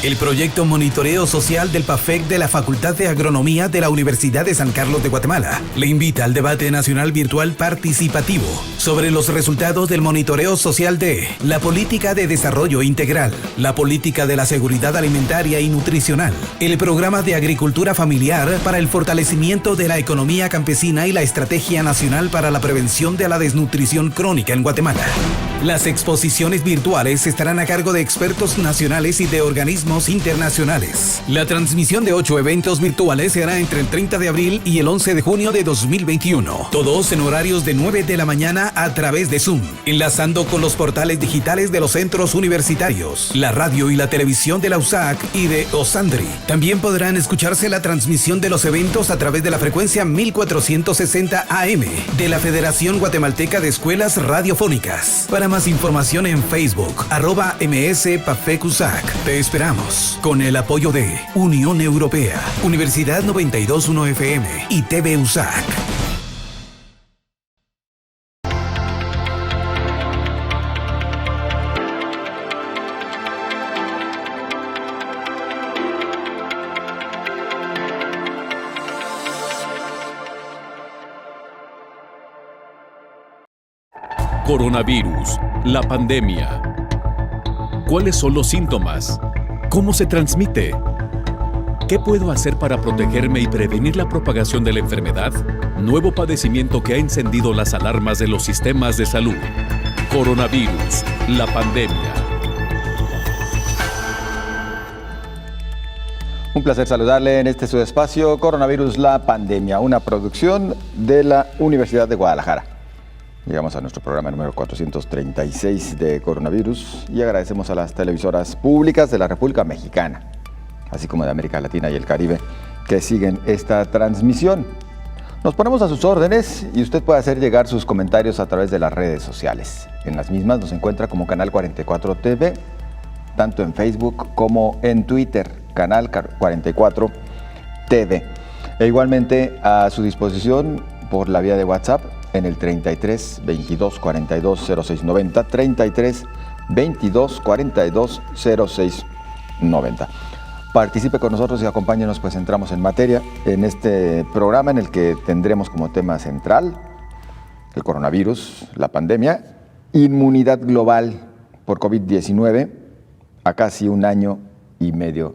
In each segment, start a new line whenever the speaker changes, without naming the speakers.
El proyecto Monitoreo Social del PAFEC de la Facultad de Agronomía de la Universidad de San Carlos de Guatemala le invita al debate nacional virtual participativo sobre los resultados del monitoreo social de la política de desarrollo integral, la política de la seguridad alimentaria y nutricional, el programa de agricultura familiar para el fortalecimiento de la economía campesina y la estrategia nacional para la prevención de la desnutrición crónica en Guatemala. Las exposiciones virtuales estarán a cargo de expertos nacionales y de organismos internacionales. La transmisión de 8 eventos virtuales se hará entre el 30 de abril y el 11 de junio de 2021. Todos en horarios de 9 de la mañana a través de Zoom, enlazando con los portales digitales de los centros universitarios, la radio y la televisión de la USAC y de OSANDRI. También podrán escucharse la transmisión de los eventos a través de la frecuencia 1460 AM de la Federación Guatemalteca de Escuelas Radiofónicas. Para más información en Facebook, @MSPAFECUSAC. Te esperamos con el apoyo de Unión Europea, Universidad 921 FM y TV USAC.
Coronavirus, la pandemia. ¿Cuáles son los síntomas? ¿Cómo se transmite? ¿Qué puedo hacer para protegerme y prevenir la propagación de la enfermedad? Nuevo padecimiento que ha encendido las alarmas de los sistemas de salud. Coronavirus, la pandemia.
Un placer saludarle en este su espacio, Coronavirus, la pandemia, una producción de la Universidad de Guadalajara. Llegamos a nuestro programa número 436 de Coronavirus y agradecemos a las televisoras públicas de la República Mexicana, así como de América Latina y el Caribe, que siguen esta transmisión. Nos ponemos a sus órdenes y usted puede hacer llegar sus comentarios a través de las redes sociales. En las mismas nos encuentra como Canal 44 TV, tanto en Facebook como en Twitter, Canal 44 TV. E igualmente a su disposición por la vía de WhatsApp, en el 33 22 42 06 90, 33 22 42 06 90. Participe con nosotros y acompáñenos, pues entramos en materia en este programa en el que tendremos como tema central el coronavirus, la pandemia, inmunidad global por COVID-19 a casi un año y medio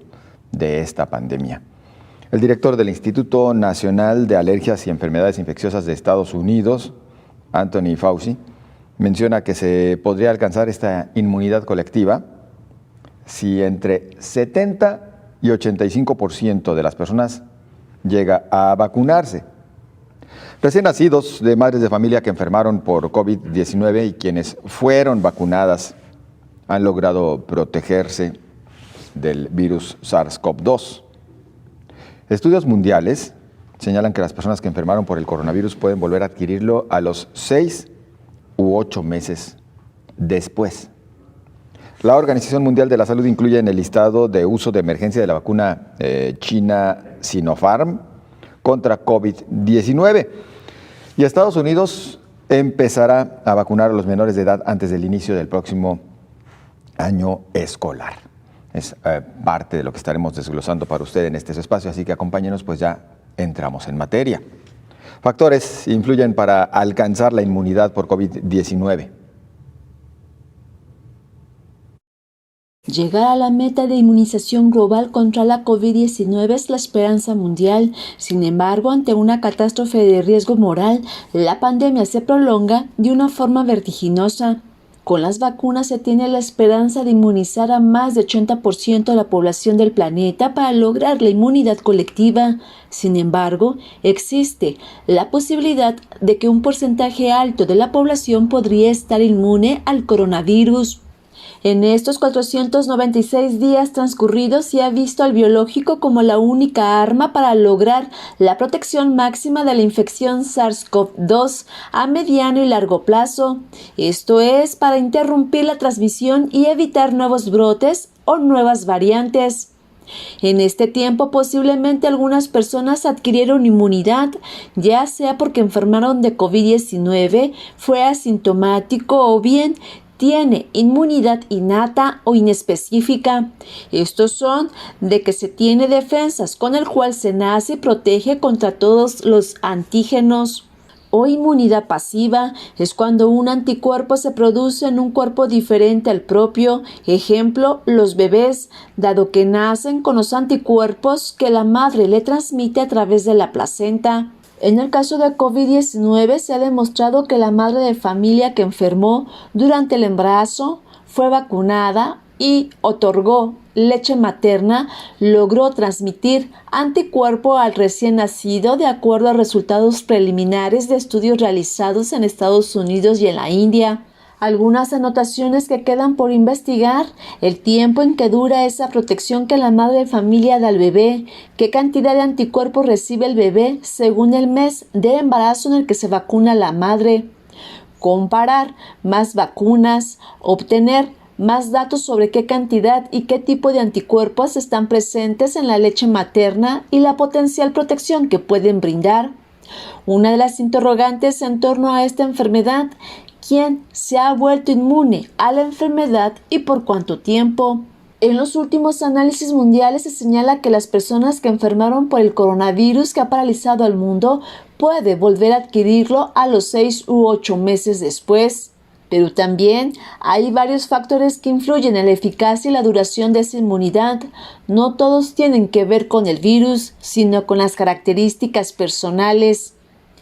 de esta pandemia. El director del Instituto Nacional de Alergias y Enfermedades Infecciosas de Estados Unidos, Anthony Fauci, menciona que se podría alcanzar esta inmunidad colectiva si entre 70 y 85% de las personas llega a vacunarse. Recién nacidos de madres de familia que enfermaron por COVID-19 y quienes fueron vacunadas han logrado protegerse del virus SARS-CoV-2. Estudios mundiales señalan que las personas que enfermaron por el coronavirus pueden volver a adquirirlo a los 6 u 8 meses después. La Organización Mundial de la Salud incluye en el listado de uso de emergencia de la vacuna china Sinopharm contra COVID-19. Y Estados Unidos empezará a vacunar a los menores de edad antes del inicio del próximo año escolar. Es parte de lo que estaremos desglosando para usted en este espacio, así que acompáñenos, pues ya entramos en materia. Factores influyen para alcanzar la inmunidad por COVID-19.
Llegar a la meta de inmunización global contra la COVID-19 es la esperanza mundial. Sin embargo, ante una catástrofe de riesgo moral, la pandemia se prolonga de una forma vertiginosa. Con las vacunas se tiene la esperanza de inmunizar a más de 80% de la población del planeta para lograr la inmunidad colectiva. Sin embargo, existe la posibilidad de que un porcentaje alto de la población podría estar inmune al coronavirus. En estos 496 días transcurridos se ha visto al biológico como la única arma para lograr la protección máxima de la infección SARS-CoV-2 a mediano y largo plazo. Esto es, para interrumpir la transmisión y evitar nuevos brotes o nuevas variantes. En este tiempo posiblemente algunas personas adquirieron inmunidad, ya sea porque enfermaron de COVID-19, fue asintomático o bien tiene inmunidad innata o inespecífica. Estos son de que se tiene defensas con el cual se nace y protege contra todos los antígenos. O inmunidad pasiva es cuando un anticuerpo se produce en un cuerpo diferente al propio, ejemplo, los bebés, dado que nacen con los anticuerpos que la madre le transmite a través de la placenta. En el caso de COVID-19 se ha demostrado que la madre de familia que enfermó durante el embarazo fue vacunada y otorgó leche materna, logró transmitir anticuerpo al recién nacido de acuerdo a resultados preliminares de estudios realizados en Estados Unidos y en la India. Algunas anotaciones que quedan por investigar: el tiempo en que dura esa protección que la madre de familia da al bebé, qué cantidad de anticuerpos recibe el bebé según el mes de embarazo en el que se vacuna la madre, comparar más vacunas, obtener más datos sobre qué cantidad y qué tipo de anticuerpos están presentes en la leche materna y la potencial protección que pueden brindar. Una de las interrogantes en torno a esta enfermedad: ¿quién se ha vuelto inmune a la enfermedad y por cuánto tiempo? En los últimos análisis mundiales se señala que las personas que enfermaron por el coronavirus que ha paralizado al mundo pueden volver a adquirirlo a los 6 u 8 meses después. Pero también hay varios factores que influyen en la eficacia y la duración de esa inmunidad. No todos tienen que ver con el virus, sino con las características personales.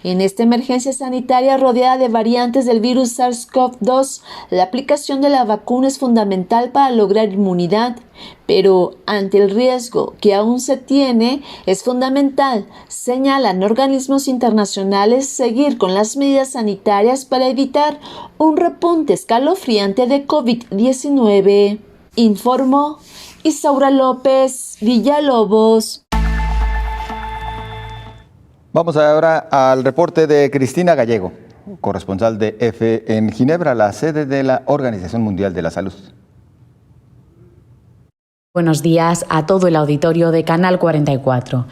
En esta emergencia sanitaria rodeada de variantes del virus SARS-CoV-2, la aplicación de la vacuna es fundamental para lograr inmunidad, pero ante el riesgo que aún se tiene, es fundamental, señalan organismos internacionales, seguir con las medidas sanitarias para evitar un repunte escalofriante de COVID-19. Informó Isaura López Villalobos.
Vamos ahora al reporte de Cristina Gallego, corresponsal de EFE en Ginebra, la sede de la Organización Mundial de la Salud.
Buenos días a todo el auditorio de Canal 44.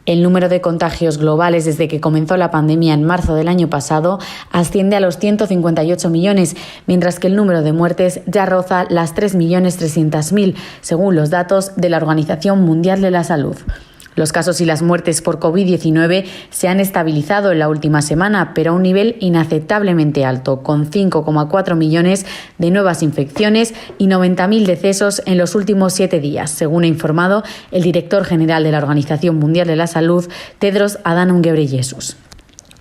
El número de contagios globales desde que comenzó la pandemia en marzo del año pasado asciende a los 158 millones, mientras que el número de muertes ya roza las 3.300.000, según los datos de la Organización Mundial de la Salud. Los casos y las muertes por COVID-19 se han estabilizado en la última semana, pero a un nivel inaceptablemente alto, con 5,4 millones de nuevas infecciones y 90.000 decesos en los últimos 7 días, según ha informado el director general de la Organización Mundial de la Salud, Tedros Adhanom Ghebreyesus.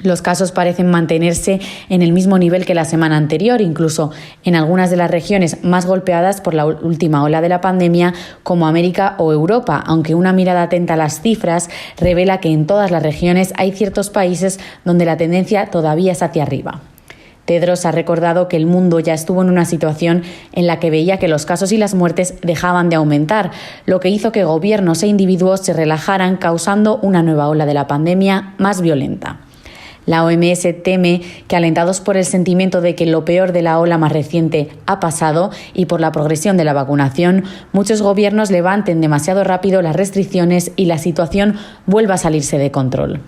Los casos parecen mantenerse en el mismo nivel que la semana anterior, incluso en algunas de las regiones más golpeadas por la última ola de la pandemia, como América o Europa, aunque una mirada atenta a las cifras revela que en todas las regiones hay ciertos países donde la tendencia todavía es hacia arriba. Tedros ha recordado que el mundo ya estuvo en una situación en la que veía que los casos y las muertes dejaban de aumentar, lo que hizo que gobiernos e individuos se relajaran, causando una nueva ola de la pandemia más violenta. La OMS teme que, alentados por el sentimiento de que lo peor de la ola más reciente ha pasado y por la progresión de la vacunación, muchos gobiernos levanten demasiado rápido las restricciones y la situación vuelva a salirse de control.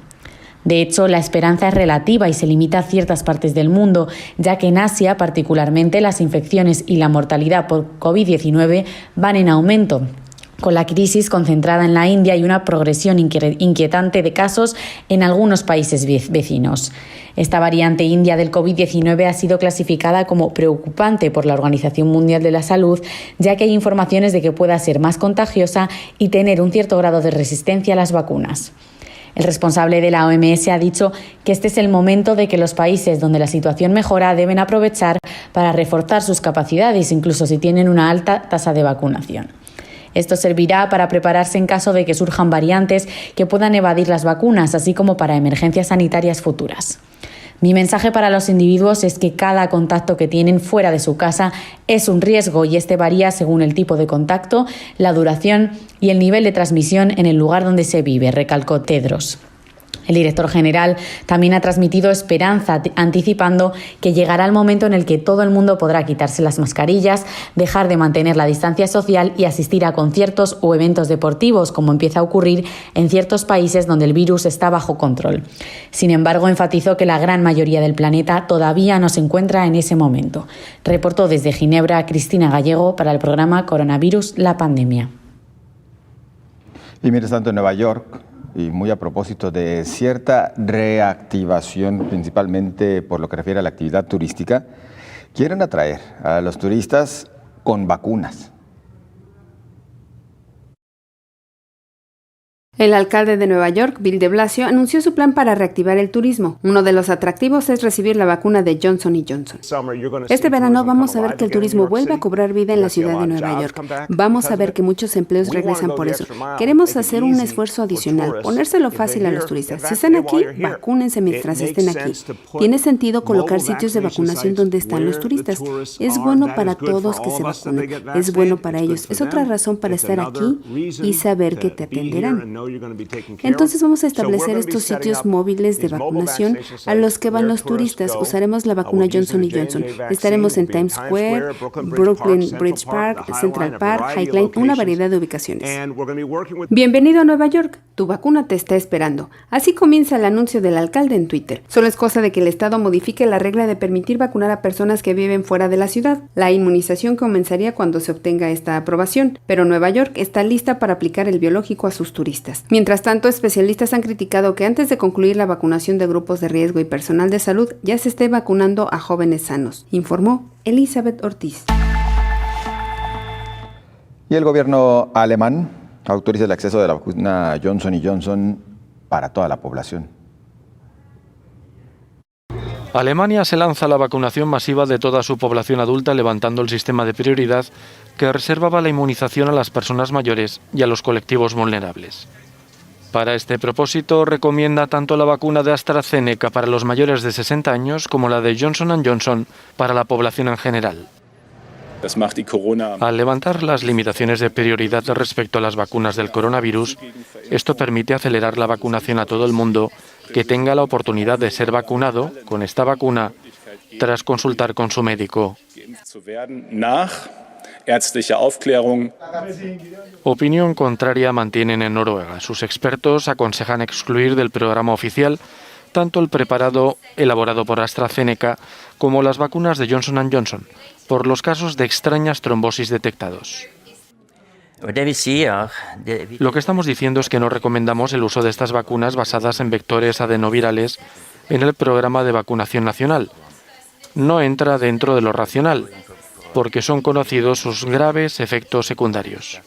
De hecho, la esperanza es relativa y se limita a ciertas partes del mundo, ya que en Asia, particularmente, las infecciones y la mortalidad por COVID-19 van en aumento, con la crisis concentrada en la India y una progresión inquietante de casos en algunos países vecinos. Esta variante india del COVID-19 ha sido clasificada como preocupante por la Organización Mundial de la Salud, ya que hay informaciones de que pueda ser más contagiosa y tener un cierto grado de resistencia a las vacunas. El responsable de la OMS ha dicho que este es el momento de que los países donde la situación mejora deben aprovechar para reforzar sus capacidades, incluso si tienen una alta tasa de vacunación. Esto servirá para prepararse en caso de que surjan variantes que puedan evadir las vacunas, así como para emergencias sanitarias futuras. Mi mensaje para los individuos es que cada contacto que tienen fuera de su casa es un riesgo y este varía según el tipo de contacto, la duración y el nivel de transmisión en el lugar donde se vive, recalcó Tedros. El director general también ha transmitido esperanza, anticipando que llegará el momento en el que todo el mundo podrá quitarse las mascarillas, dejar de mantener la distancia social y asistir a conciertos o eventos deportivos, como empieza a ocurrir en ciertos países donde el virus está bajo control. Sin embargo, enfatizó que la gran mayoría del planeta todavía no se encuentra en ese momento. Reportó desde Ginebra Cristina Gallego para el programa Coronavirus, la pandemia.
Y mientras tanto, en Nueva York, y muy a propósito de cierta reactivación, principalmente por lo que refiere a la actividad turística, quieren atraer a los turistas con vacunas.
El alcalde de Nueva York, Bill de Blasio, anunció su plan para reactivar el turismo. Uno de los atractivos es recibir la vacuna de Johnson & Johnson. Este verano vamos a ver que el turismo vuelve a cobrar vida en la ciudad de Nueva York. Vamos a ver que muchos empleos regresan por eso. Queremos hacer un esfuerzo adicional, ponérselo fácil a los turistas. Si están aquí, vacúnense mientras estén aquí. Tiene sentido colocar sitios de vacunación donde están los turistas. Es bueno para todos que se vacunen. Es bueno para ellos. Es otra razón para estar aquí y saber que te atenderán. Entonces vamos a establecer estos sitios móviles de vacunación a los que van los turistas. Usaremos la vacuna Johnson & Johnson. Estaremos en Times Square, Brooklyn Bridge Park, Central Park, Highline, una variedad de ubicaciones. Bienvenido a Nueva York. Tu vacuna te está esperando. Así comienza el anuncio del alcalde en Twitter. Solo es cosa de que el Estado modifique la regla de permitir vacunar a personas que viven fuera de la ciudad. La inmunización comenzaría cuando se obtenga esta aprobación, pero Nueva York está lista para aplicar el biológico a sus turistas. Mientras tanto, especialistas han criticado que antes de concluir la vacunación de grupos de riesgo y personal de salud, ya se esté vacunando a jóvenes sanos, informó Elizabeth Ortiz.
Y el gobierno alemán autoriza el acceso de la vacuna Johnson & Johnson para toda la población.
Alemania se lanza a la vacunación masiva de toda su población adulta, levantando el sistema de prioridad que reservaba la inmunización a las personas mayores y a los colectivos vulnerables. Para este propósito, recomienda tanto la vacuna de AstraZeneca para los mayores de 60 años como la de Johnson & Johnson para la población en general. Al levantar las limitaciones de prioridad respecto a las vacunas del coronavirus, esto permite acelerar la vacunación a todo el mundo que tenga la oportunidad de ser vacunado con esta vacuna tras consultar con su médico. Opinión contraria mantienen en Noruega. Sus expertos aconsejan excluir del programa oficial tanto el preparado elaborado por AstraZeneca como las vacunas de Johnson & Johnson, por los casos de extrañas trombosis detectados. Lo que estamos diciendo es que no recomendamos el uso de estas vacunas basadas en vectores adenovirales en el programa de vacunación nacional. No entra dentro de lo racional, porque son conocidos sus graves efectos secundarios.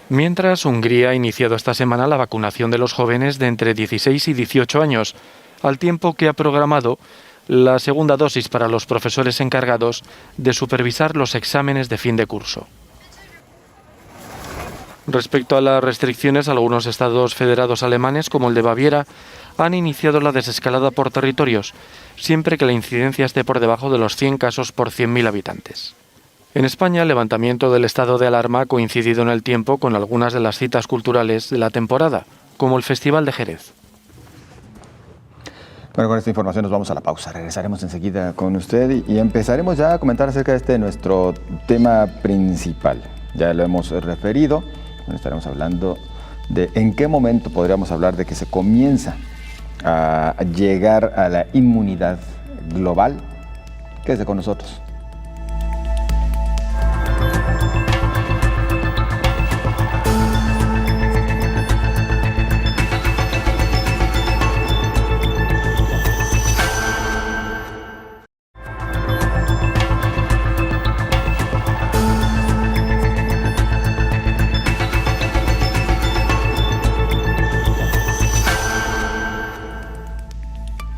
Mientras, Hungría ha iniciado esta semana la vacunación de los jóvenes de entre 16 y 18 años, al tiempo que ha programado la segunda dosis para los profesores encargados de supervisar los exámenes de fin de curso. Respecto a las restricciones, algunos estados federados alemanes, como el de Baviera, han iniciado la desescalada por territorios, siempre que la incidencia esté por debajo de los 100 casos por 100.000 habitantes. En España, el levantamiento del estado de alarma ha coincidido en el tiempo con algunas de las citas culturales de la temporada, como el Festival de Jerez.
Bueno, con esta información nos vamos a la pausa. Regresaremos enseguida con usted y empezaremos ya a comentar acerca de nuestro tema principal. Ya lo hemos referido, estaremos hablando de en qué momento podríamos hablar de que se comienza a llegar a la inmunidad global. Quédese con nosotros.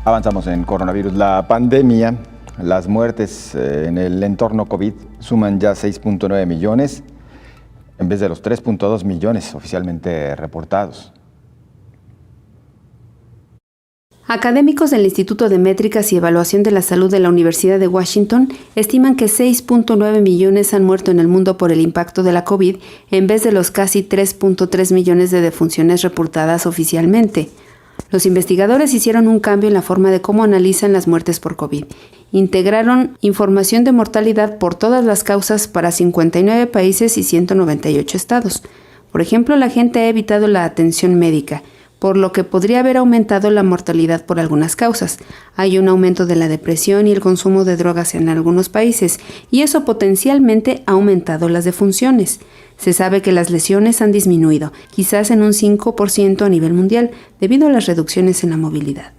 Avanzamos en coronavirus, la pandemia. Las muertes en el entorno COVID suman ya 6.9 millones en vez de los 3.2 millones oficialmente reportados.
Académicos del Instituto de Métricas y Evaluación de la Salud de la Universidad de Washington estiman que 6.9 millones han muerto en el mundo por el impacto de la COVID, en vez de los casi 3.3 millones de defunciones reportadas oficialmente. Los investigadores hicieron un cambio en la forma de cómo analizan las muertes por COVID. Integraron información de mortalidad por todas las causas para 59 países y 198 estados. Por ejemplo, la gente ha evitado la atención médica, por lo que podría haber aumentado la mortalidad por algunas causas. Hay un aumento de la depresión y el consumo de drogas en algunos países, y eso potencialmente ha aumentado las defunciones. Se sabe que las lesiones han disminuido, quizás en un 5% a nivel mundial, debido a las reducciones en la movilidad.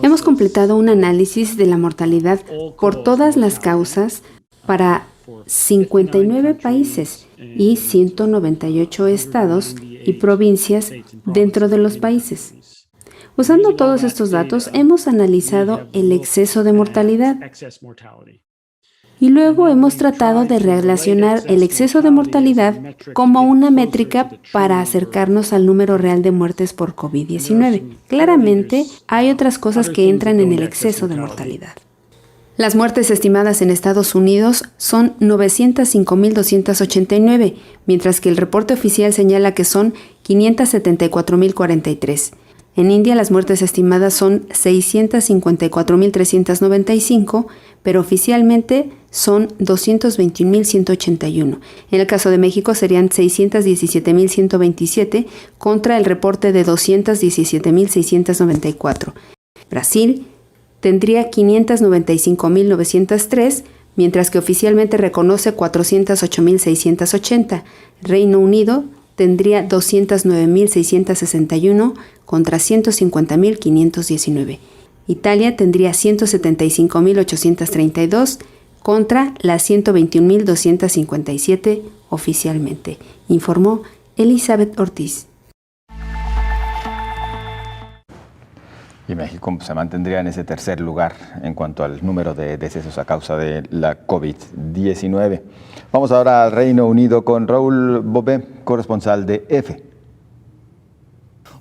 Hemos completado un análisis de la mortalidad por todas las causas para 59 países y 198 estados y provincias dentro de los países. Usando todos estos datos, hemos analizado el exceso de mortalidad y luego hemos tratado de relacionar el exceso de mortalidad como una métrica para acercarnos al número real de muertes por COVID-19. Claramente, hay otras cosas que entran en el exceso de mortalidad. Las muertes estimadas en Estados Unidos son 905.289, mientras que el reporte oficial señala que son 574.043. En India las muertes estimadas son 654.395, pero oficialmente son 221.181. En el caso de México serían 617.127 contra el reporte de 217.694. Brasil tendría 595.903, mientras que oficialmente reconoce 408.680. Reino Unido tendría 209.661 contra 150.519. Italia tendría 175.832 contra las 121.257 oficialmente, informó Elizabeth Ortiz.
Y México se mantendría en ese tercer lugar en cuanto al número de decesos a causa de la COVID-19. Vamos ahora al Reino Unido con Raúl Bové, corresponsal de EFE.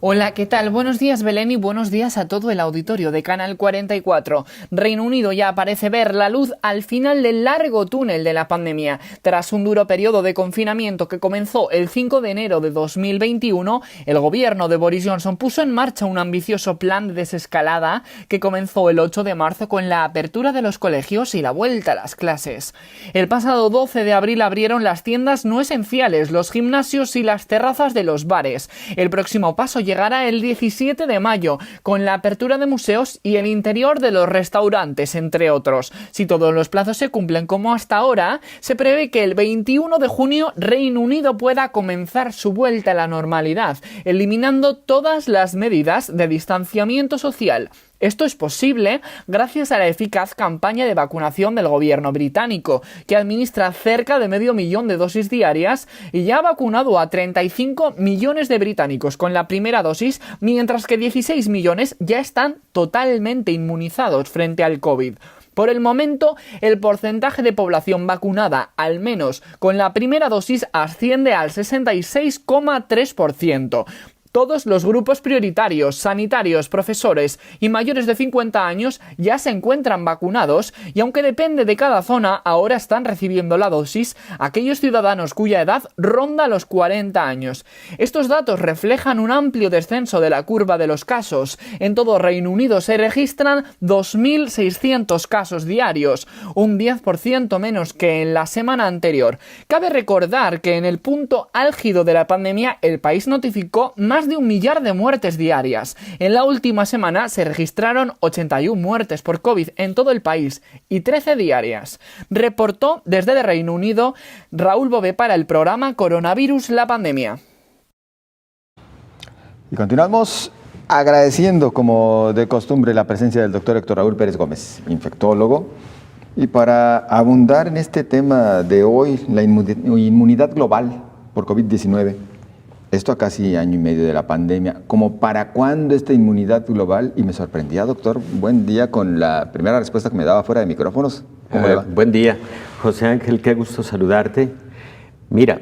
Hola, ¿qué tal? Buenos días, Belén, y buenos días a todo el auditorio de Canal 44. Reino Unido ya parece ver la luz al final del largo túnel de la pandemia. Tras un duro periodo de confinamiento que comenzó el 5 de enero de 2021, el gobierno de Boris Johnson puso en marcha un ambicioso plan de desescalada que comenzó el 8 de marzo con la apertura de los colegios y la vuelta a las clases. El pasado 12 de abril abrieron las tiendas no esenciales, los gimnasios y las terrazas de los bares. El próximo paso llegará el 17 de mayo, con la apertura de museos y el interior de los restaurantes, entre otros. Si todos los plazos se cumplen como hasta ahora, se prevé que el 21 de junio Reino Unido pueda comenzar su vuelta a la normalidad, eliminando todas las medidas de distanciamiento social. Esto es posible gracias a la eficaz campaña de vacunación del gobierno británico, que administra cerca de 500.000 de dosis diarias y ya ha vacunado a 35 millones de británicos con la primera dosis, mientras que 16 millones ya están totalmente inmunizados frente al COVID. Por el momento, el porcentaje de población vacunada, al menos con la primera dosis, asciende al 66,3%. Todos los grupos prioritarios, sanitarios, profesores y mayores de 50 años ya se encuentran vacunados y aunque depende de cada zona, ahora están recibiendo la dosis aquellos ciudadanos cuya edad ronda los 40 años. Estos datos reflejan un amplio descenso de la curva de los casos. En todo Reino Unido se registran 2.600 casos diarios, un 10% menos que en la semana anterior. Cabe recordar que en el punto álgido de la pandemia el país notificó más de 1 millar de muertes diarias. En la última semana se registraron 81 muertes por COVID en todo el país y 13 diarias. Reportó desde el Reino Unido Raúl Bové para el programa Coronavirus, la pandemia.
Y continuamos agradeciendo, como de costumbre, la presencia del doctor Héctor Raúl Pérez Gómez, infectólogo. Y para abundar en este tema de hoy, la inmunidad global por COVID-19, esto a casi año y medio de la pandemia, ¿como para cuándo esta inmunidad global? Y me sorprendía, doctor, buen día, con la primera respuesta que me daba fuera de micrófonos. ¿Cómo le va?
Buen día, José Ángel, qué gusto saludarte. Mira,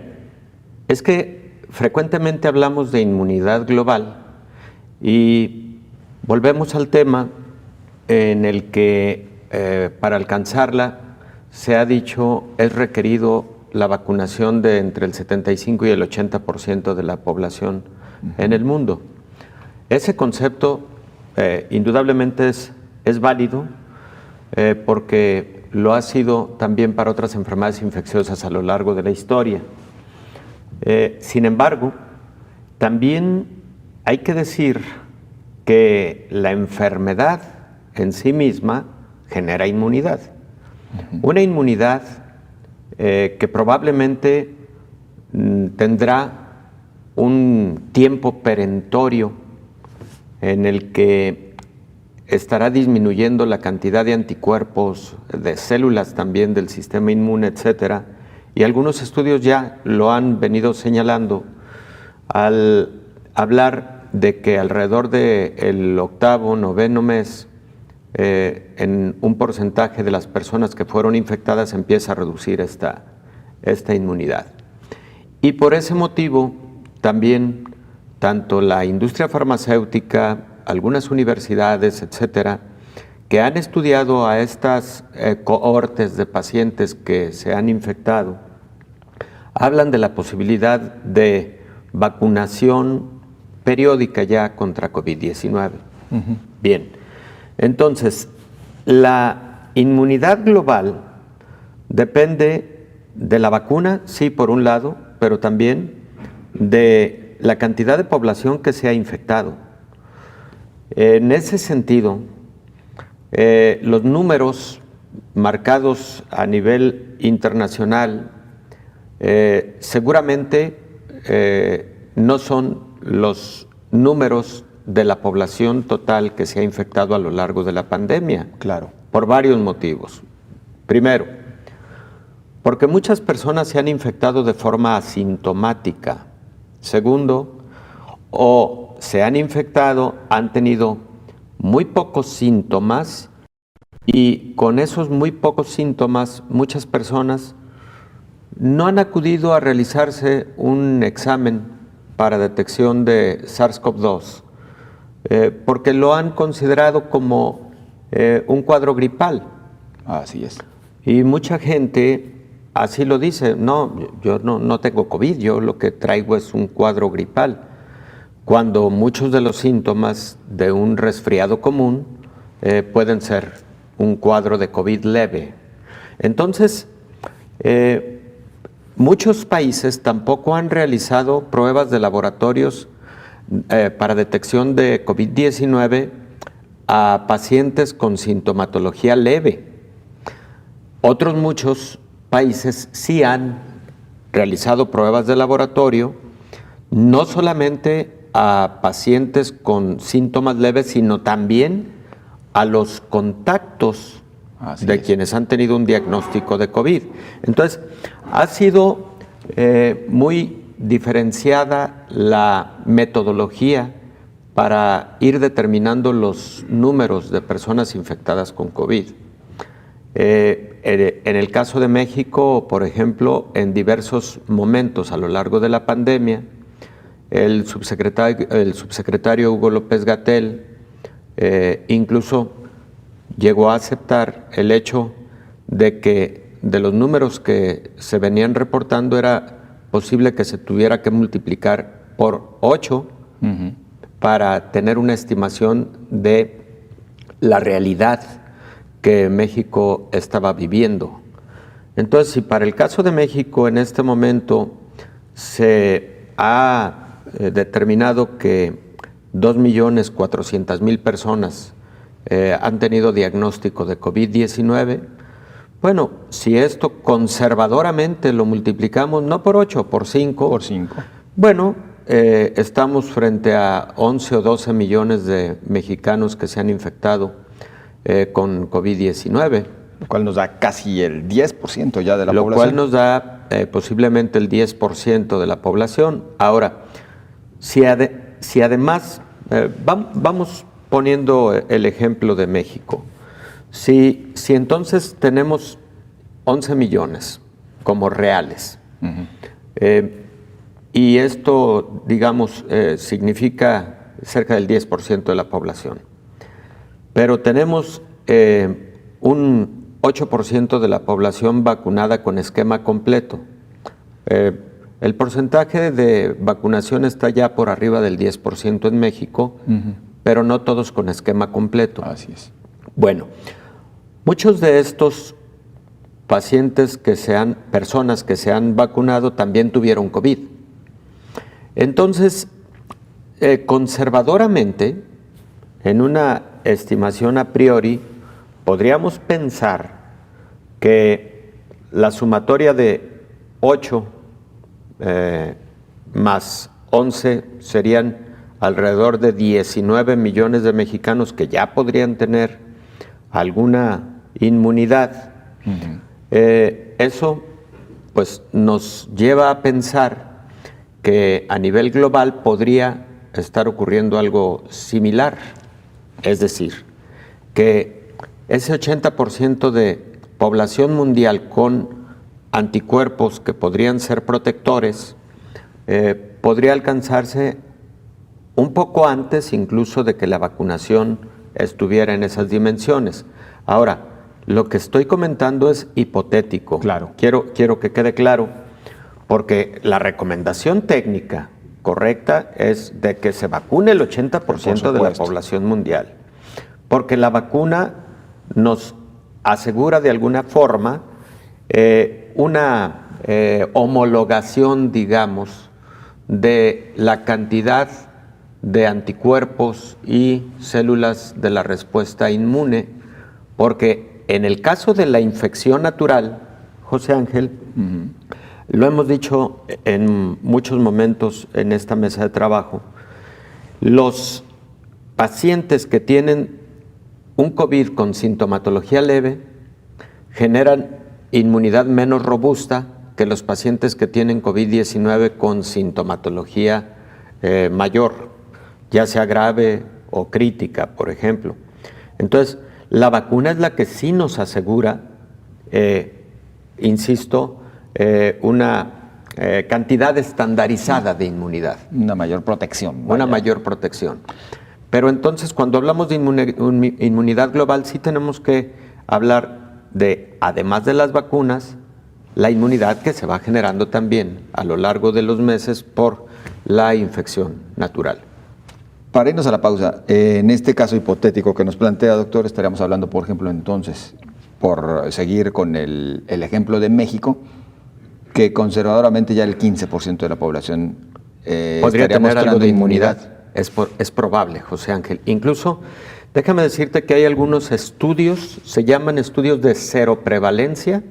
es que frecuentemente hablamos de inmunidad global Y volvemos al tema en el que para alcanzarla se ha dicho es requerido la vacunación de entre el 75 y el 80% de la población en el mundo. Ese concepto indudablemente es válido porque lo ha sido también para otras enfermedades infecciosas a lo largo de la historia. Sin embargo, también hay que decir que la enfermedad en sí misma genera inmunidad. Una inmunidad que probablemente tendrá un tiempo perentorio en el que estará disminuyendo la cantidad de anticuerpos, de células también del sistema inmune, etcétera. Y algunos estudios ya lo han venido señalando al hablar de que alrededor del octavo, noveno mes, en un porcentaje de las personas que fueron infectadas empieza a reducir esta inmunidad. Y por ese motivo también tanto la industria farmacéutica, algunas universidades, etcétera, que han estudiado a estas cohortes de pacientes que se han infectado, hablan de la posibilidad de vacunación periódica ya contra COVID-19. Bien, entonces, la inmunidad global depende de la vacuna, sí, por un lado, pero también de la cantidad de población que se ha infectado. En ese sentido, los números marcados a nivel internacional seguramente no son los números de la población total que se ha infectado a lo largo de la pandemia.
Claro.
Por varios motivos. Primero, porque muchas personas se han infectado de forma asintomática. Segundo, o se han infectado, han tenido muy pocos síntomas y con esos muy pocos síntomas muchas personas no han acudido a realizarse un examen para detección de SARS-CoV-2 porque lo han considerado como un cuadro gripal.
Así es.
Y mucha gente así lo dice, no, yo no tengo COVID, yo lo que traigo es un cuadro gripal, cuando muchos de los síntomas de un resfriado común pueden ser un cuadro de COVID leve. Entonces, muchos países tampoco han realizado pruebas de laboratorios para detección de COVID-19 a pacientes con sintomatología leve. Otros muchos países sí han realizado pruebas de laboratorio, no solamente a pacientes con síntomas leves, sino también a los contactos de quienes han tenido un diagnóstico de COVID. Entonces, ha sido muy diferenciada la metodología para ir determinando los números de personas infectadas con COVID. En el caso de México, por ejemplo, en diversos momentos a lo largo de la pandemia, el subsecretario Hugo López-Gatell incluso llegó a aceptar el hecho de que de los números que se venían reportando era posible que se tuviera que multiplicar por 8 para tener una estimación de la realidad que México estaba viviendo. Entonces, si para el caso de México en este momento se ha determinado que 2.400.000 personas han tenido diagnóstico de COVID-19, bueno, si esto conservadoramente lo multiplicamos, no por 8, por 5.
Por 5.
Bueno, estamos frente a 11 o 12 millones de mexicanos que se han infectado con COVID-19.
Lo cual nos da casi el 10% ya de la población.
Lo cual nos da posiblemente el 10% de la población. Ahora, si además, vamos poniendo el ejemplo de México. Si entonces tenemos 11 millones como reales, y esto, digamos, significa cerca del 10% de la población. Pero tenemos un 8% de la población vacunada con esquema completo. El porcentaje de vacunación está ya por arriba del 10% en México, pero no todos con esquema completo.
Así es.
Bueno, muchos de estos pacientes personas que se han vacunado también tuvieron COVID. Entonces, conservadoramente, en una estimación a priori, podríamos pensar que la sumatoria de 8 más 11 serían alrededor de 19 millones de mexicanos que ya podrían tener alguna inmunidad. Eso pues nos lleva a pensar que a nivel global podría estar ocurriendo algo similar, es decir, que ese 80% de población mundial con anticuerpos que podrían ser protectores podría alcanzarse un poco antes incluso de que la vacunación estuviera en esas dimensiones. Ahora, lo que estoy comentando es hipotético.
Claro.
Quiero que quede claro, porque la recomendación técnica correcta es de que se vacune el 80% de la población mundial, porque la vacuna nos asegura de alguna forma una homologación, digamos, de la cantidad de anticuerpos y células de la respuesta inmune, porque en el caso de la infección natural, José Ángel, lo hemos dicho en muchos momentos en esta mesa de trabajo, los pacientes que tienen un COVID con sintomatología leve generan inmunidad menos robusta que los pacientes que tienen COVID-19 con sintomatología mayor, ya sea grave o crítica, por ejemplo. Entonces, la vacuna es la que sí nos asegura, insisto, una cantidad estandarizada de inmunidad.
Una mayor protección.
Una mayor protección. Pero entonces, cuando hablamos de inmunidad global, sí tenemos que hablar de, además de las vacunas, la inmunidad que se va generando también a lo largo de los meses por la infección natural.
Para irnos a la pausa, en este caso hipotético que nos plantea, doctor, estaríamos hablando, por ejemplo, entonces, por seguir con el ejemplo de México, que conservadoramente ya el 15% de la población
podría tener algo de inmunidad. Es probable, José Ángel. Incluso, déjame decirte que hay algunos estudios, se llaman estudios de seroprevalencia,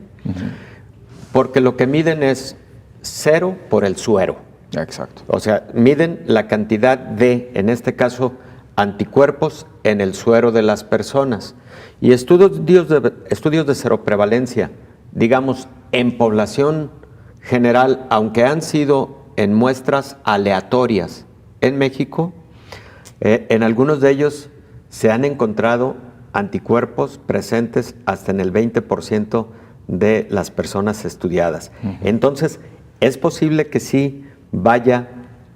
porque lo que miden es cero por el suero.
Exacto.
O sea, miden la cantidad de, en este caso, anticuerpos en el suero de las personas. Y estudios de seroprevalencia, digamos, en población general, aunque han sido en muestras aleatorias en México, en algunos de ellos se han encontrado anticuerpos presentes hasta en el 20% de las personas estudiadas. Entonces, es posible que sí vaya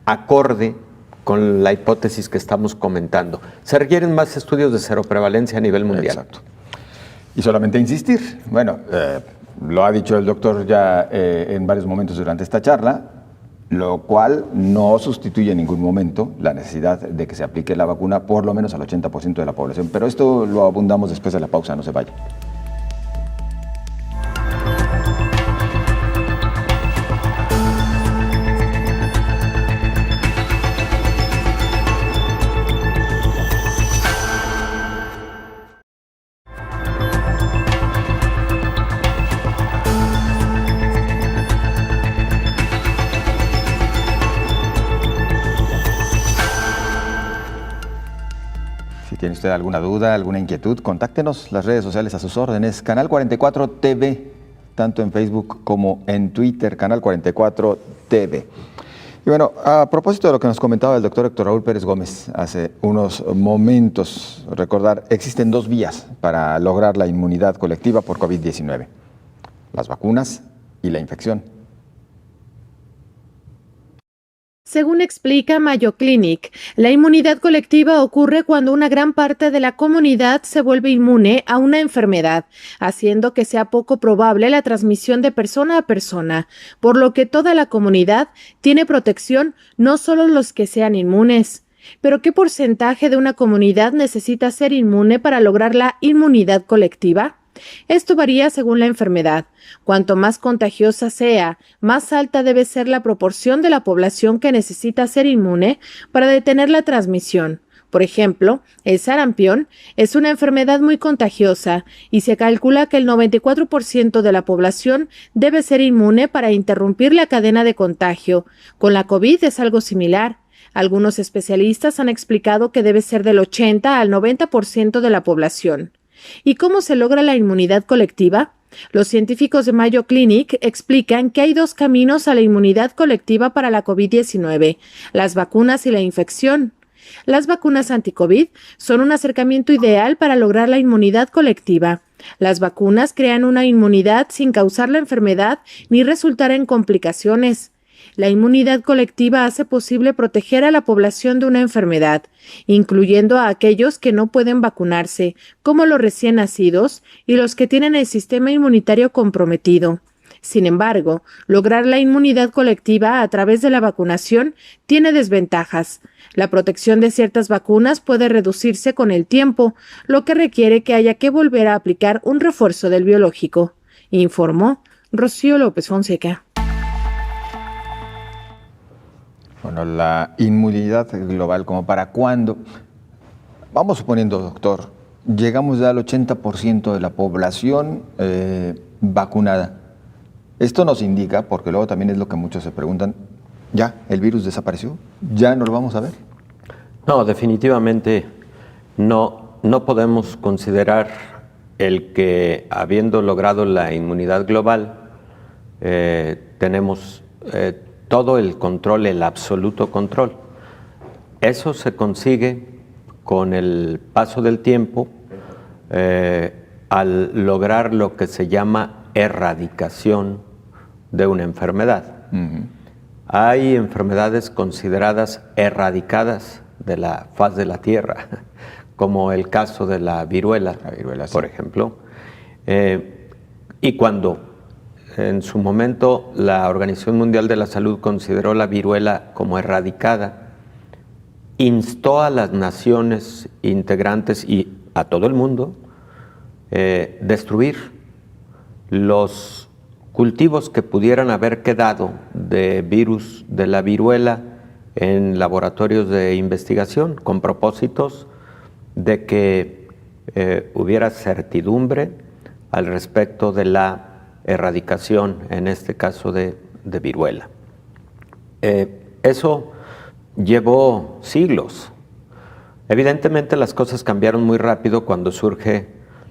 acorde con la hipótesis que estamos comentando. Se requieren más estudios de seroprevalencia a nivel mundial.
Exacto. Y solamente insistir, bueno, lo ha dicho el doctor ya en varios momentos durante esta charla, lo cual no sustituye en ningún momento la necesidad de que se aplique la vacuna por lo menos al 80% de la población. Pero esto lo abundamos después de la pausa, no se vaya. ¿Tiene usted alguna duda, alguna inquietud? Contáctenos, las redes sociales a sus órdenes. Canal 44 TV, tanto en Facebook como en Twitter, Canal 44 TV. Y bueno, a propósito de lo que nos comentaba el doctor Héctor Raúl Pérez Gómez hace unos momentos, recordar, existen dos vías para lograr la inmunidad colectiva por COVID-19. Las vacunas y la infección.
Según explica Mayo Clinic, la inmunidad colectiva ocurre cuando una gran parte de la comunidad se vuelve inmune a una enfermedad, haciendo que sea poco probable la transmisión de persona a persona, por lo que toda la comunidad tiene protección, no solo los que sean inmunes. ¿Pero qué porcentaje de una comunidad necesita ser inmune para lograr la inmunidad colectiva? Esto varía según la enfermedad. Cuanto más contagiosa sea, más alta debe ser la proporción de la población que necesita ser inmune para detener la transmisión. Por ejemplo, el sarampión es una enfermedad muy contagiosa y se calcula que el 94% de la población debe ser inmune para interrumpir la cadena de contagio. Con la COVID es algo similar. Algunos especialistas han explicado que debe ser del 80 al 90% de la población. ¿Y cómo se logra la inmunidad colectiva? Los científicos de Mayo Clinic explican que hay dos caminos a la inmunidad colectiva para la COVID-19, las vacunas y la infección. Las vacunas anti-COVID son un acercamiento ideal para lograr la inmunidad colectiva. Las vacunas crean una inmunidad sin causar la enfermedad ni resultar en complicaciones. La inmunidad colectiva hace posible proteger a la población de una enfermedad, incluyendo a aquellos que no pueden vacunarse, como los recién nacidos y los que tienen el sistema inmunitario comprometido. Sin embargo, lograr la inmunidad colectiva a través de la vacunación tiene desventajas. La protección de ciertas vacunas puede reducirse con el tiempo, lo que requiere que haya que volver a aplicar un refuerzo del biológico, informó Rocío López Fonseca.
Bueno, la inmunidad global, ¿como para cuándo? Vamos suponiendo, doctor, llegamos ya al 80% de la población vacunada. Esto nos indica, porque luego también es lo que muchos se preguntan, ¿ya el virus desapareció? ¿Ya no lo vamos a ver?
No, definitivamente no podemos considerar el que, habiendo logrado la inmunidad global, tenemos todo el control, el absoluto control. Eso se consigue con el paso del tiempo al lograr lo que se llama erradicación de una enfermedad. Hay enfermedades consideradas erradicadas de la faz de la Tierra, como el caso de la viruela, por ejemplo. Y cuando en su momento la Organización Mundial de la Salud consideró la viruela como erradicada, instó a las naciones integrantes y a todo el mundo destruir los cultivos que pudieran haber quedado de virus de la viruela en laboratorios de investigación, con propósitos de que hubiera certidumbre al respecto de la erradicación, en este caso de viruela. Eso llevó siglos. Evidentemente las cosas cambiaron muy rápido cuando surge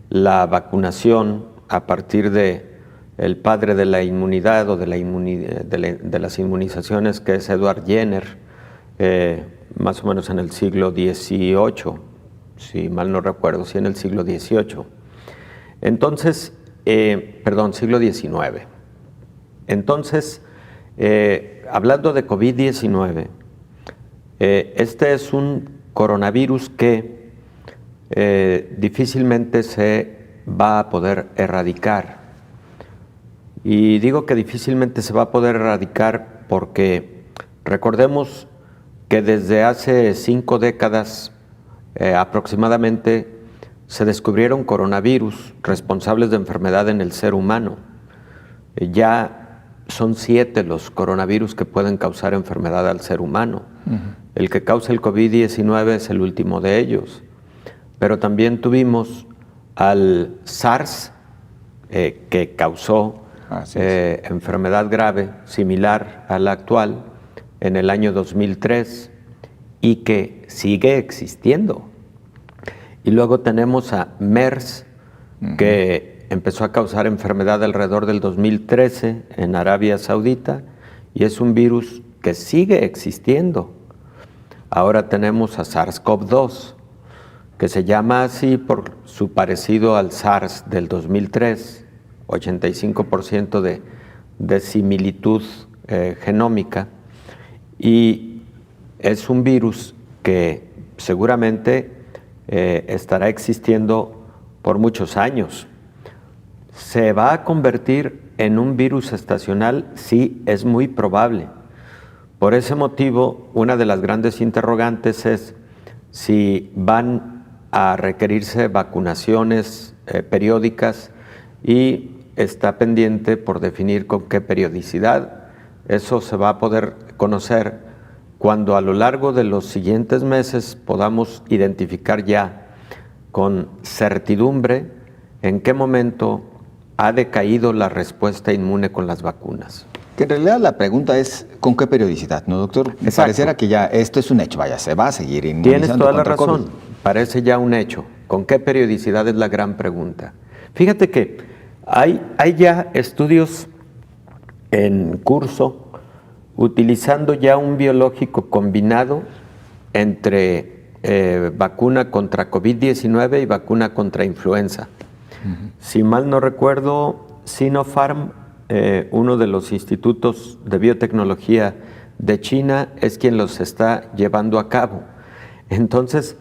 la vacunación a partir de el padre de la inmunidad o de las inmunizaciones, que es Edward Jenner, más o menos en el siglo XVIII, si mal no recuerdo, sí en el siglo XVIII. Entonces, siglo XIX. Entonces, hablando de COVID-19, este es un coronavirus que difícilmente se va a poder erradicar. Y digo que difícilmente se va a poder erradicar porque recordemos que desde hace 5 décadas aproximadamente se descubrieron coronavirus responsables de enfermedad en el ser humano. Ya son 7 los coronavirus que pueden causar enfermedad al ser humano. El que causa el COVID-19 es el último de ellos. Pero también tuvimos al SARS, que causó enfermedad grave similar a la actual en el año 2003 y que sigue existiendo. Y luego tenemos a MERS, que empezó a causar enfermedad alrededor del 2013 en Arabia Saudita y es un virus que sigue existiendo. Ahora tenemos a SARS-CoV-2, que se llama así por su parecido al SARS del 2003, 85% de similitud genómica. Y es un virus que seguramente estará existiendo por muchos años. ¿Se va a convertir en un virus estacional? Sí, es muy probable. Por ese motivo, una de las grandes interrogantes es si van a requerirse vacunaciones periódicas y está pendiente por definir con qué periodicidad. Eso se va a poder conocer cuando a lo largo de los siguientes meses podamos identificar ya con certidumbre en qué momento ha decaído la respuesta inmune con las vacunas.
Que en realidad la pregunta es ¿con qué periodicidad, no, doctor?
Exacto.
Pareciera que ya esto es un hecho, vaya, se va a seguir inmunizando.
Tienes toda la
contra
razón,
COVID.
parece ya un hecho. ¿Con qué periodicidad es la gran pregunta? Fíjate que hay ya estudios en curso utilizando ya un biológico combinado entre vacuna contra COVID-19 y vacuna contra influenza. Si mal no recuerdo, Sinopharm, uno de los institutos de biotecnología de China, es quien los está llevando a cabo. Entonces,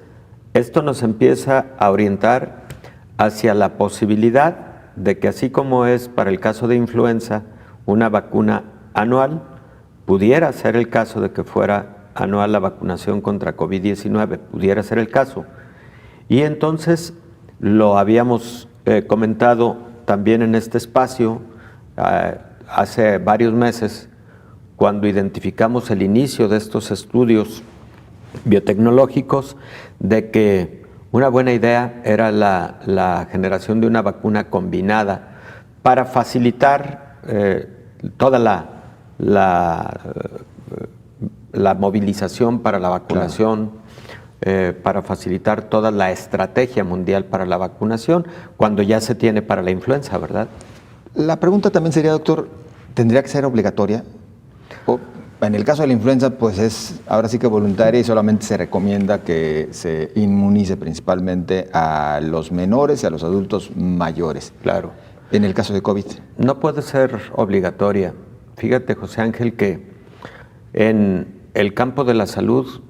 esto nos empieza a orientar hacia la posibilidad de que, así como es para el caso de influenza, una vacuna anual, pudiera ser el caso de que fuera anual la vacunación contra COVID-19, pudiera ser el caso. Y entonces lo habíamos comentado también en este espacio hace varios meses, cuando identificamos el inicio de estos estudios biotecnológicos, de que una buena idea era la generación de una vacuna combinada para facilitar toda la movilización para la vacunación, para facilitar toda la estrategia mundial para la vacunación, cuando ya se tiene para la influenza, ¿verdad?
La pregunta también sería, doctor, ¿tendría que ser obligatoria? O, en el caso de la influenza, pues es ahora sí que voluntaria y solamente se recomienda que se inmunice principalmente a los menores y a los adultos mayores.
Claro.
En el caso de COVID.
No puede ser obligatoria. Fíjate, José Ángel, que en el campo de la salud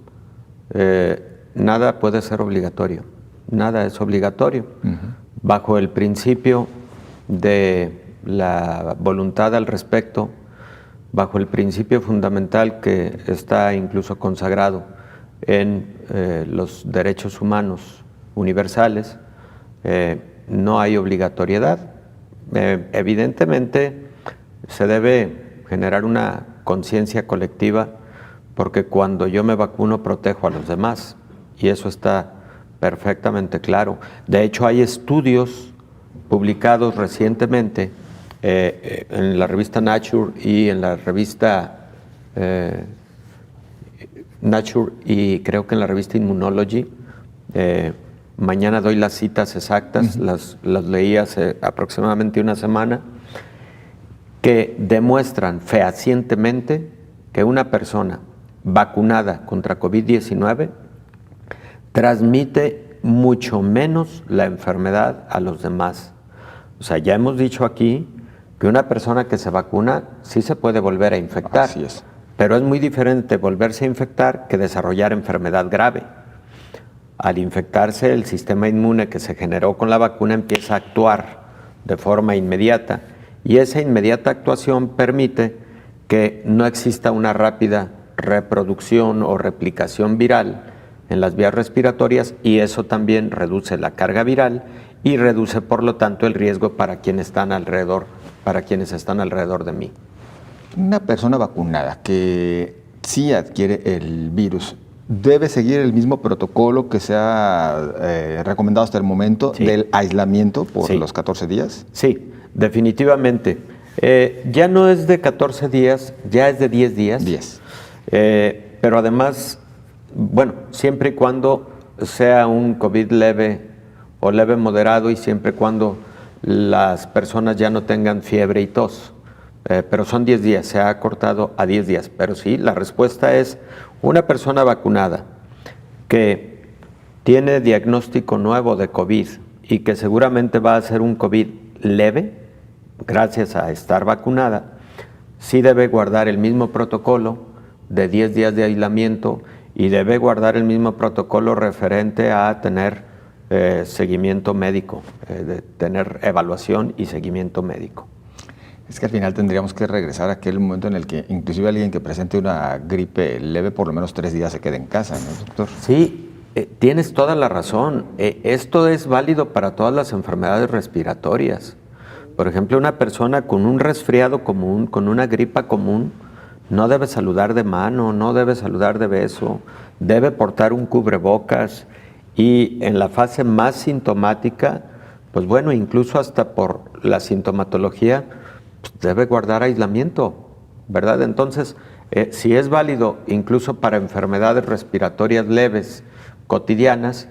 nada puede ser obligatorio. Nada es obligatorio. Bajo el principio de la voluntad al respecto, bajo el principio fundamental que está incluso consagrado en los derechos humanos universales, no hay obligatoriedad. Evidentemente se debe generar una conciencia colectiva, porque cuando yo me vacuno protejo a los demás, y eso está perfectamente claro. De hecho, hay estudios publicados recientemente en la revista Nature y en la revista Nature y creo que en la revista Immunology. Mañana doy las citas exactas, las leí hace aproximadamente una semana, que demuestran fehacientemente que una persona vacunada contra COVID-19 transmite mucho menos la enfermedad a los demás. O sea, ya hemos dicho aquí que una persona que se vacuna sí se puede volver a infectar.
Así es.
Pero es muy diferente volverse a infectar que desarrollar enfermedad grave. Al infectarse, el sistema inmune que se generó con la vacuna empieza a actuar de forma inmediata, y esa inmediata actuación permite que no exista una rápida reproducción o replicación viral en las vías respiratorias, y eso también reduce la carga viral y reduce, por lo tanto, el riesgo para quienes están alrededor de mí.
Una persona vacunada que sí adquiere el virus, ¿debe seguir el mismo protocolo que se ha recomendado hasta el momento del aislamiento por los 14 días?
Sí, definitivamente. Ya no es de 14 días, ya es de 10 días.
10.
Pero además, bueno, siempre y cuando sea un COVID leve o leve moderado, y siempre y cuando las personas ya no tengan fiebre y tos. Pero son 10 días, se ha acortado a 10 días. Pero sí, la respuesta es una persona vacunada que tiene diagnóstico nuevo de COVID y que seguramente va a ser un COVID leve, gracias a estar vacunada, sí debe guardar el mismo protocolo de 10 días de aislamiento y debe guardar el mismo protocolo referente a tener seguimiento médico, de tener evaluación y seguimiento médico.
Es que al final tendríamos que regresar a aquel momento en el que inclusive alguien que presente una gripe leve por lo menos 3 días se quede en casa, ¿no, doctor?
Sí, tienes toda la razón. Esto es válido para todas las enfermedades respiratorias. Por ejemplo, una persona con un resfriado común, con una gripa común, no debe saludar de mano, no debe saludar de beso, debe portar un cubrebocas y en la fase más sintomática, pues bueno, incluso hasta por la sintomatología, debe guardar aislamiento, ¿verdad? Entonces, si es válido incluso para enfermedades respiratorias leves, cotidianas,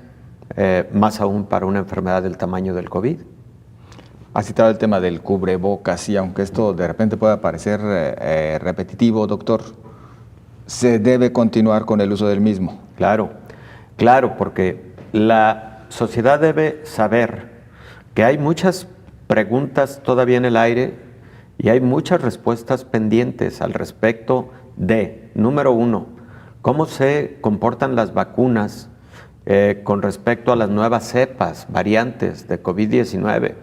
más aún para una enfermedad del tamaño del COVID.
Ha citado el tema del cubrebocas y aunque esto de repente pueda parecer repetitivo, doctor, ¿se debe continuar con el uso del mismo?
Claro, porque la sociedad debe saber que hay muchas preguntas todavía en el aire y hay muchas respuestas pendientes al respecto de, número 1, cómo se comportan las vacunas con respecto a las nuevas cepas, variantes de COVID-19.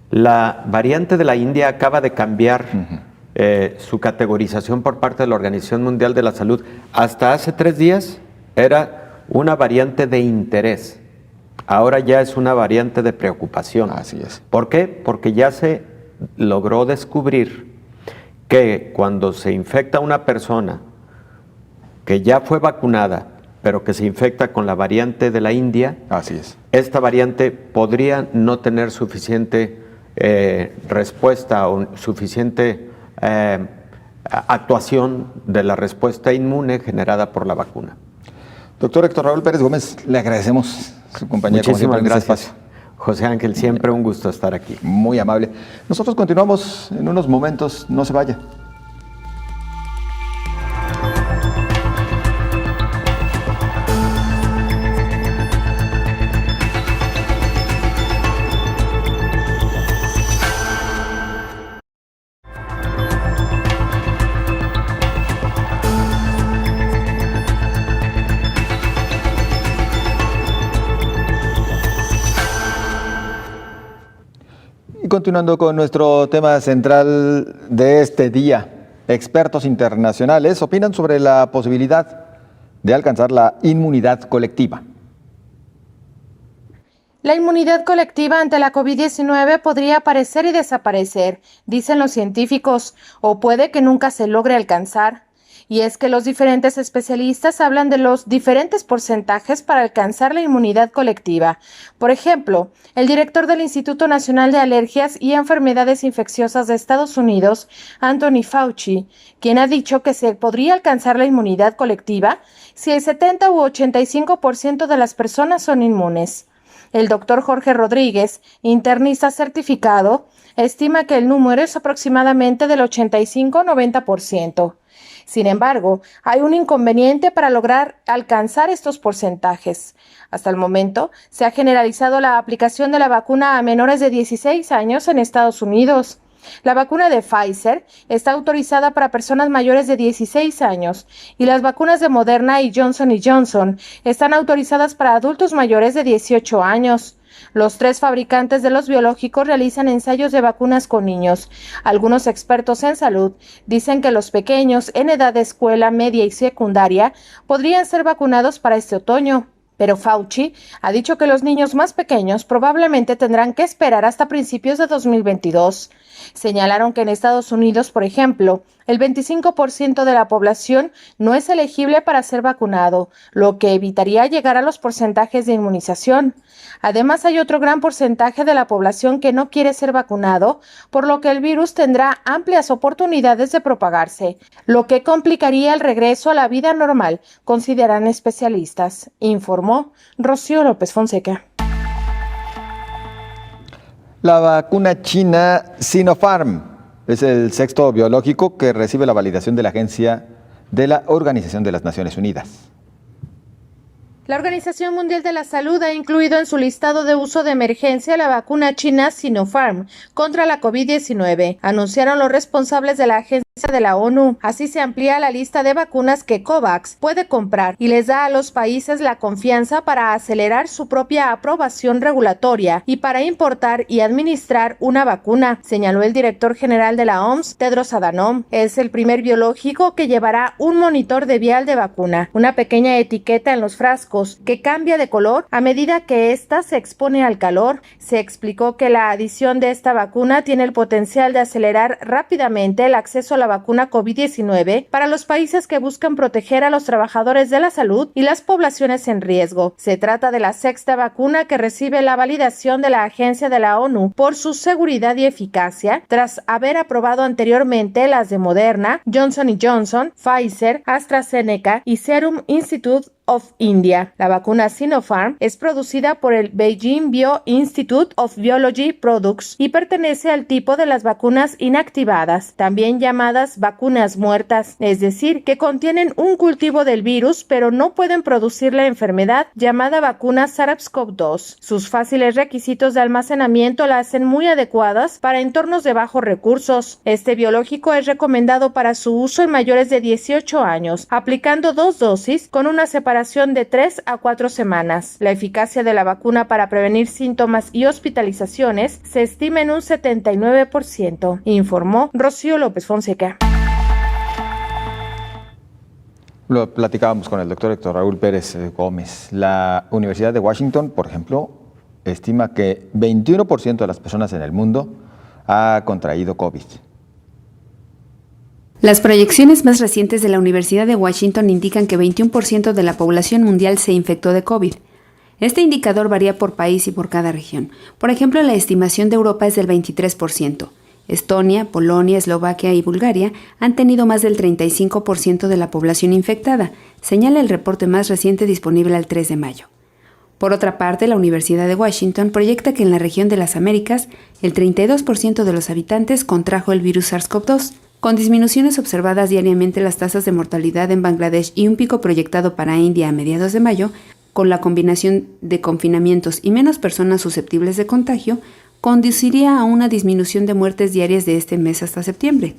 La variante de la India acaba de cambiar su categorización por parte de la Organización Mundial de la Salud. Hasta hace 3 días era una variante de interés. Ahora ya es una variante de preocupación.
Así es.
¿Por qué? Porque ya se logró descubrir que cuando se infecta una persona que ya fue vacunada, pero que se infecta con la variante de la India,
así es,
esta variante podría no tener suficiente respuesta o suficiente actuación de la respuesta inmune generada por la vacuna.
Doctor Héctor Raúl Pérez Gómez, le agradecemos su compañía.
Muchísimas gracias, José Ángel, siempre un gusto estar aquí.
Muy amable. Nosotros continuamos en unos momentos, no se vaya. Y continuando con nuestro tema central de este día, expertos internacionales opinan sobre la posibilidad de alcanzar la inmunidad colectiva.
La inmunidad colectiva ante la COVID-19 podría aparecer y desaparecer, dicen los científicos, o puede que nunca se logre alcanzar. Y es que los diferentes especialistas hablan de los diferentes porcentajes para alcanzar la inmunidad colectiva. Por ejemplo, el director del Instituto Nacional de Alergias y Enfermedades Infecciosas de Estados Unidos, Anthony Fauci, quien ha dicho que se podría alcanzar la inmunidad colectiva si el 70 u 85% de las personas son inmunes. El doctor Jorge Rodríguez, internista certificado, estima que el número es aproximadamente del 85-90%. Sin embargo, hay un inconveniente para lograr alcanzar estos porcentajes. Hasta el momento, se ha generalizado la aplicación de la vacuna a menores de 16 años en Estados Unidos. La vacuna de Pfizer está autorizada para personas mayores de 16 años y las vacunas de Moderna y Johnson & Johnson están autorizadas para adultos mayores de 18 años. Los 3 fabricantes de los biológicos realizan ensayos de vacunas con niños. Algunos expertos en salud dicen que los pequeños en edad de escuela media y secundaria podrían ser vacunados para este otoño. Pero Fauci ha dicho que los niños más pequeños probablemente tendrán que esperar hasta principios de 2022. Señalaron que en Estados Unidos, por ejemplo, el 25% de la población no es elegible para ser vacunado, lo que evitaría llegar a los porcentajes de inmunización. Además, hay otro gran porcentaje de la población que no quiere ser vacunado, por lo que el virus tendrá amplias oportunidades de propagarse, lo que complicaría el regreso a la vida normal, consideran especialistas, informó Rocío López Fonseca.
La vacuna china Sinopharm es el 6º biológico que recibe la validación de la Agencia de la Organización de las Naciones Unidas.
La Organización Mundial de la Salud ha incluido en su listado de uso de emergencia la vacuna china Sinopharm contra la COVID-19, anunciaron los responsables de la Agencia de la ONU. Así se amplía la lista de vacunas que COVAX puede comprar y les da a los países la confianza para acelerar su propia aprobación regulatoria y para importar y administrar una vacuna, señaló el director general de la OMS, Tedros Adhanom. Es el primer biológico que llevará un monitor de vial de vacuna, una pequeña etiqueta en los frascos que cambia de color a medida que ésta se expone al calor. Se explicó que la adición de esta vacuna tiene el potencial de acelerar rápidamente el acceso a la vacuna COVID-19 para los países que buscan proteger a los trabajadores de la salud y las poblaciones en riesgo. Se trata de la sexta vacuna que recibe la validación de la Agencia de la ONU por su seguridad y eficacia, tras haber aprobado anteriormente las de Moderna, Johnson & Johnson, Pfizer, AstraZeneca y Serum Institute of India. La vacuna Sinopharm es producida por el Beijing Bio Institute of Biology Products y pertenece al tipo de las vacunas inactivadas, también llamadas vacunas muertas, es decir, que contienen un cultivo del virus pero no pueden producir la enfermedad llamada vacuna SARS-CoV-2. Sus fáciles requisitos de almacenamiento la hacen muy adecuadas para entornos de bajos recursos. Este biológico es recomendado para su uso en mayores de 18 años, aplicando 2 dosis con una separación de 3 a 4 semanas. La eficacia de la vacuna para prevenir síntomas y hospitalizaciones se estima en un 79%, informó Rocío López Fonseca.
Lo platicábamos con el doctor Héctor Raúl Pérez Gómez. La Universidad de Washington, por ejemplo, estima que 21% de las personas en el mundo ha contraído COVID.
Las proyecciones más recientes de la Universidad de Washington indican que 21% de la población mundial se infectó de COVID. Este indicador varía por país y por cada región. Por ejemplo, la estimación de Europa es del 23%. Estonia, Polonia, Eslovaquia y Bulgaria han tenido más del 35% de la población infectada, señala el reporte más reciente disponible al 3 de mayo. Por otra parte, la Universidad de Washington proyecta que en la región de las Américas, el 32% de los habitantes contrajo el virus SARS-CoV-2, con disminuciones observadas diariamente las tasas de mortalidad en Bangladesh y un pico proyectado para India a mediados de mayo, con la combinación de confinamientos y menos personas susceptibles de contagio, conduciría a una disminución de muertes diarias de este mes hasta septiembre.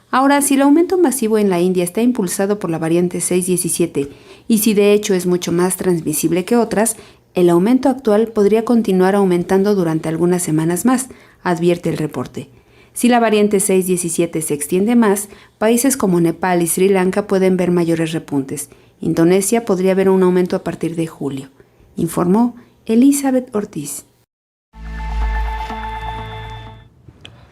Ahora, si el aumento masivo en la India está impulsado por la variante 617 y si de hecho es mucho más transmisible que otras, el aumento actual podría continuar aumentando durante algunas semanas más, advierte el reporte. Si la variante 617 se extiende más, países como Nepal y Sri Lanka pueden ver mayores repuntes. Indonesia podría ver un aumento a partir de julio, informó Elizabeth Ortiz.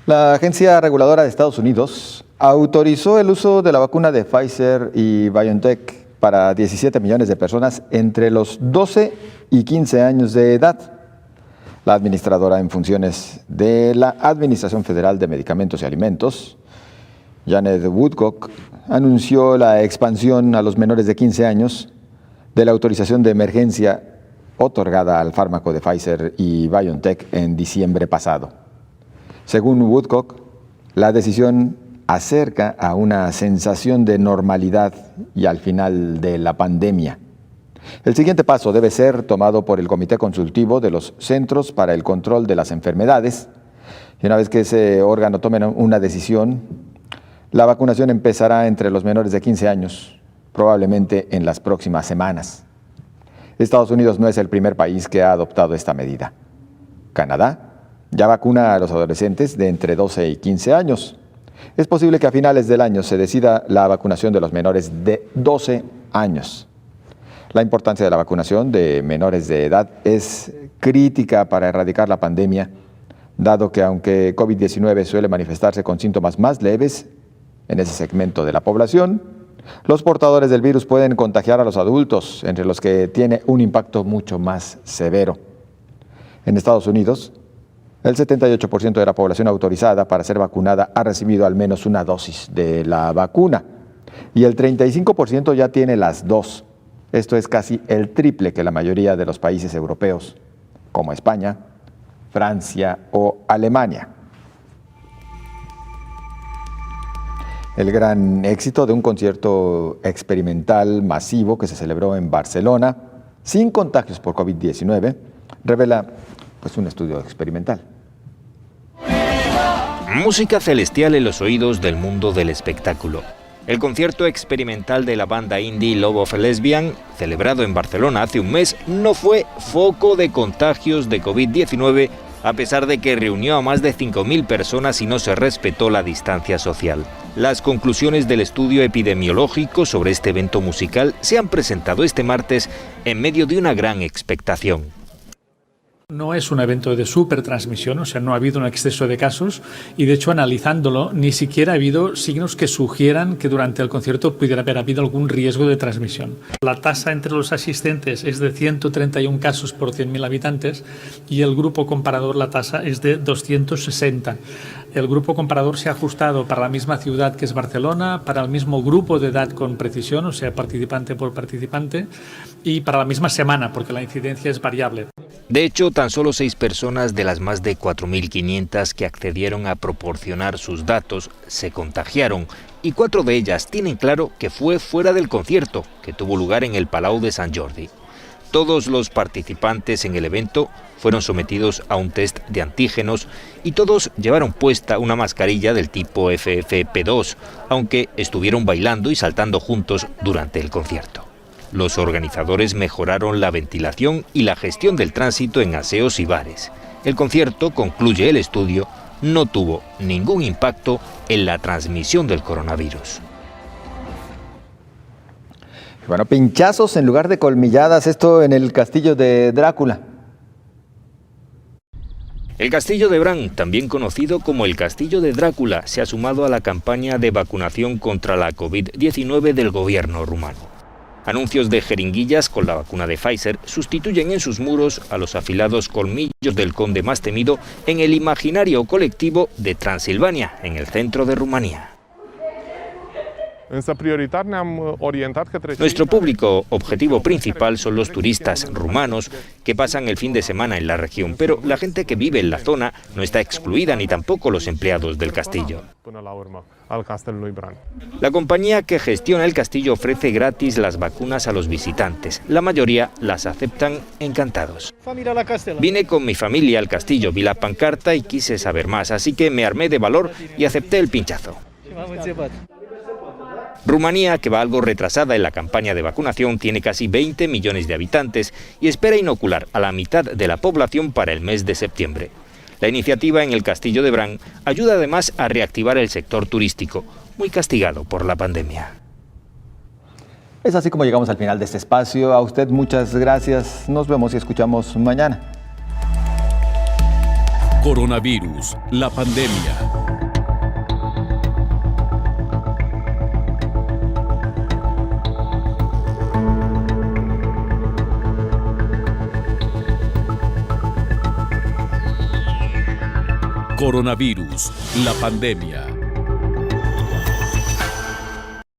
La Agencia Reguladora de Estados Unidos autorizó el uso de la vacuna de Pfizer y BioNTech para 17 millones de personas entre los 12 y 15 años de edad. La administradora en funciones de la Administración Federal de Medicamentos y Alimentos, Janet Woodcock, anunció la expansión a los menores de 15 años de la autorización de emergencia otorgada al fármaco de Pfizer y BioNTech en diciembre pasado. Según Woodcock, la decisión acerca a una sensación de normalidad y al final de la pandemia. El siguiente paso debe ser tomado por el Comité Consultivo de los Centros para el Control de las Enfermedades. Y una vez que ese órgano tome una decisión, la vacunación empezará entre los menores de 15 años, probablemente en las próximas semanas. Estados Unidos no es el primer país que ha adoptado esta medida. Canadá ya vacuna a los adolescentes de entre 12 y 15 años. Es posible que a finales del año se decida la vacunación de los menores de 12 años. La importancia de la vacunación de menores de edad es crítica para erradicar la pandemia, dado que aunque COVID-19 suele manifestarse con síntomas más leves en ese segmento de la población, los portadores del virus pueden contagiar a los adultos, entre los que tiene un impacto mucho más severo. En Estados Unidos, el 78% de la población autorizada para ser vacunada ha recibido al menos una dosis de la vacuna y el 35% ya tiene las dos. Esto es casi el triple que la mayoría de los países europeos, como España, Francia o Alemania. El gran éxito de un concierto experimental masivo que se celebró en Barcelona, sin contagios por COVID-19, revela un estudio experimental.
Música celestial en los oídos del mundo del espectáculo. El concierto experimental de la banda indie Love of a Lesbian, celebrado en Barcelona hace un mes, no fue foco de contagios de COVID-19, a pesar de que reunió a más de 5.000 personas y no se respetó la distancia social. Las conclusiones del estudio epidemiológico sobre este evento musical se han presentado este martes en medio de una gran expectación.
No es un evento de supertransmisión, o sea, no ha habido un exceso de casos y de hecho analizándolo ni siquiera ha habido signos que sugieran que durante el concierto pudiera haber habido algún riesgo de transmisión. La tasa entre los asistentes es de 131 casos por 100.000 habitantes y el grupo comparador la tasa es de 260. El grupo comparador se ha ajustado para la misma ciudad que es Barcelona, para el mismo grupo de edad con precisión, o sea, participante por participante, y para la misma semana, porque la incidencia es variable.
De hecho, tan solo 6 personas de las más de 4.500 que accedieron a proporcionar sus datos se contagiaron y 4 de ellas tienen claro que fue fuera del concierto, que tuvo lugar en el Palau de Sant Jordi. Todos los participantes en el evento fueron sometidos a un test de antígenos y todos llevaron puesta una mascarilla del tipo FFP2, aunque estuvieron bailando y saltando juntos durante el concierto. Los organizadores mejoraron la ventilación y la gestión del tránsito en aseos y bares. El concierto, concluye el estudio, no tuvo ningún impacto en la transmisión del coronavirus.
Bueno, pinchazos en lugar de colmilladas, esto en el castillo de Drácula.
El castillo de Bran, también conocido como el castillo de Drácula, se ha sumado a la campaña de vacunación contra la COVID-19 del gobierno rumano. Anuncios de jeringuillas con la vacuna de Pfizer sustituyen en sus muros a los afilados colmillos del conde más temido en el imaginario colectivo de Transilvania, en el centro de Rumanía. Nuestro público objetivo principal son los turistas rumanos que pasan el fin de semana en la región, pero la gente que vive en la zona no está excluida, ni tampoco los empleados del castillo. La compañía que gestiona el castillo ofrece gratis las vacunas a los visitantes. La mayoría las aceptan encantados. Vine con mi familia al castillo, vi la pancarta y quise saber más, así que me armé de valor y acepté el pinchazo. Rumanía, que va algo retrasada en la campaña de vacunación, tiene casi 20 millones de habitantes y espera inocular a la mitad de la población para el mes de septiembre. La iniciativa en el Castillo de Bran ayuda además a reactivar el sector turístico, muy castigado por la pandemia.
Es así como llegamos al final de este espacio. A usted muchas gracias. Nos vemos y escuchamos mañana.
Coronavirus, la pandemia. Coronavirus, la pandemia.